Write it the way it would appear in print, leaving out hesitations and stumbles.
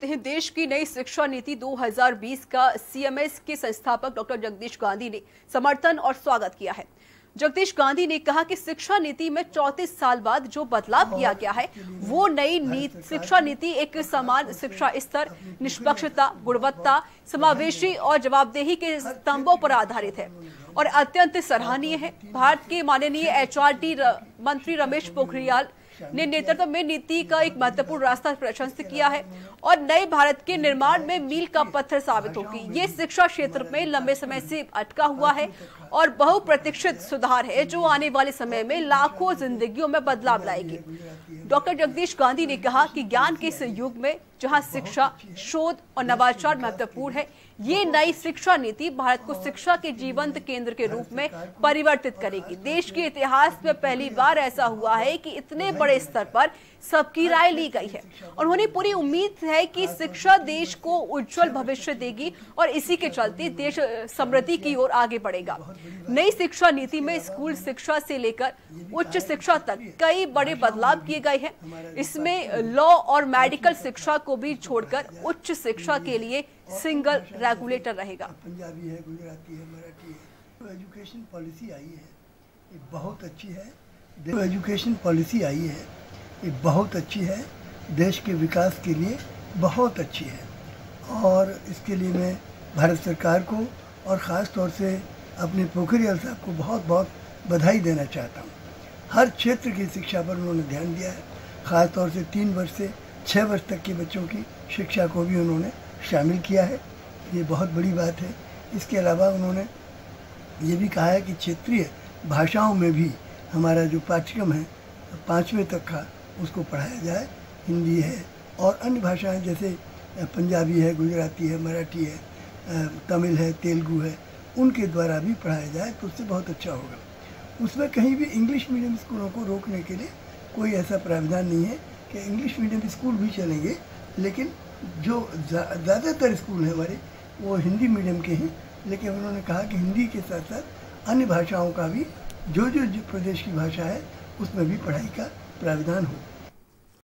देश की नई शिक्षा नीति 2020 का सीएमएस के संस्थापक डॉक्टर जगदीश गांधी ने समर्थन और स्वागत किया है। जगदीश गांधी ने कहा कि शिक्षा नीति में 34 साल बाद जो बदलाव किया गया है वो नई शिक्षा नीति एक समान शिक्षा स्तर, निष्पक्षता, गुणवत्ता, समावेशी और जवाबदेही के स्तंभों पर आधारित है और अत्यंत सराहनीय है। भारत के माननीय एचआरडी मंत्री रमेश पोखरियाल ने नेतृत्व में नीति का एक महत्वपूर्ण रास्ता प्रशस्त किया है और नए भारत के निर्माण में मील का पत्थर साबित होगी। ये शिक्षा क्षेत्र में लंबे समय से अटका हुआ है और बहुप्रतीक्षित सुधार है जो आने वाले समय में लाखों जिंदगियों में बदलाव लाएगी। डॉक्टर जगदीश गांधी ने कहा कि ज्ञान के इस युग में जहां शिक्षा, शोध और नवाचार महत्वपूर्ण है, ये नई शिक्षा नीति भारत को शिक्षा के जीवंत केंद्र के रूप में परिवर्तित करेगी। देश के इतिहास में पहली बार ऐसा हुआ है कि इतने बड़े स्तर पर सबकी राय ली गई है और उन्हें पूरी उम्मीद है कि शिक्षा देश को उज्जवल भविष्य देगी और इसी के चलते देश समृद्धि की ओर आगे बढ़ेगा। नई शिक्षा नीति में स्कूल शिक्षा से लेकर उच्च शिक्षा तक कई बड़े बदलाव किए गए हैं। इसमें लॉ और मेडिकल शिक्षा को भी छोड़कर उच्च शिक्षा के लिए सिंगल रेगुलेटर रहेगा। पंजाबी है, गुजराती है, मराठी है। तो एजुकेशन पॉलिसी आई है, ये बहुत अच्छी है। एजुकेशन पॉलिसी आई है, ये बहुत अच्छी है, देश के विकास के लिए बहुत अच्छी है और इसके लिए मैं भारत सरकार को और ख़ास तौर से अपने पोखरियाल साहब को बहुत बहुत बधाई देना चाहता हूँ। हर क्षेत्र की शिक्षा पर उन्होंने ध्यान दिया है, ख़ास तौर से 3 वर्ष से 6 वर्ष तक के बच्चों की शिक्षा को भी उन्होंने शामिल किया है, ये बहुत बड़ी बात है। इसके अलावा उन्होंने ये भी कहा है कि क्षेत्रीय भाषाओं में भी हमारा जो पाठ्यक्रम है 5वें तक का उसको पढ़ाया जाए। हिंदी है और अन्य भाषाएं जैसे पंजाबी है, गुजराती है, मराठी है, तमिल है, तेलुगु है, उनके द्वारा भी पढ़ाया जाए तो उससे बहुत अच्छा होगा। उसमें कहीं भी इंग्लिश मीडियम स्कूलों को रोकने के लिए कोई ऐसा प्रावधान नहीं है कि इंग्लिश मीडियम स्कूल भी चलेंगे, लेकिन जो ज़्यादातर स्कूल हैं हमारे वो हिंदी मीडियम के हैं। लेकिन उन्होंने कहा कि हिंदी के साथ साथ अन्य भाषाओं का भी जो प्रदेश की भाषा है उसमें भी पढ़ाई का प्रावधान हो।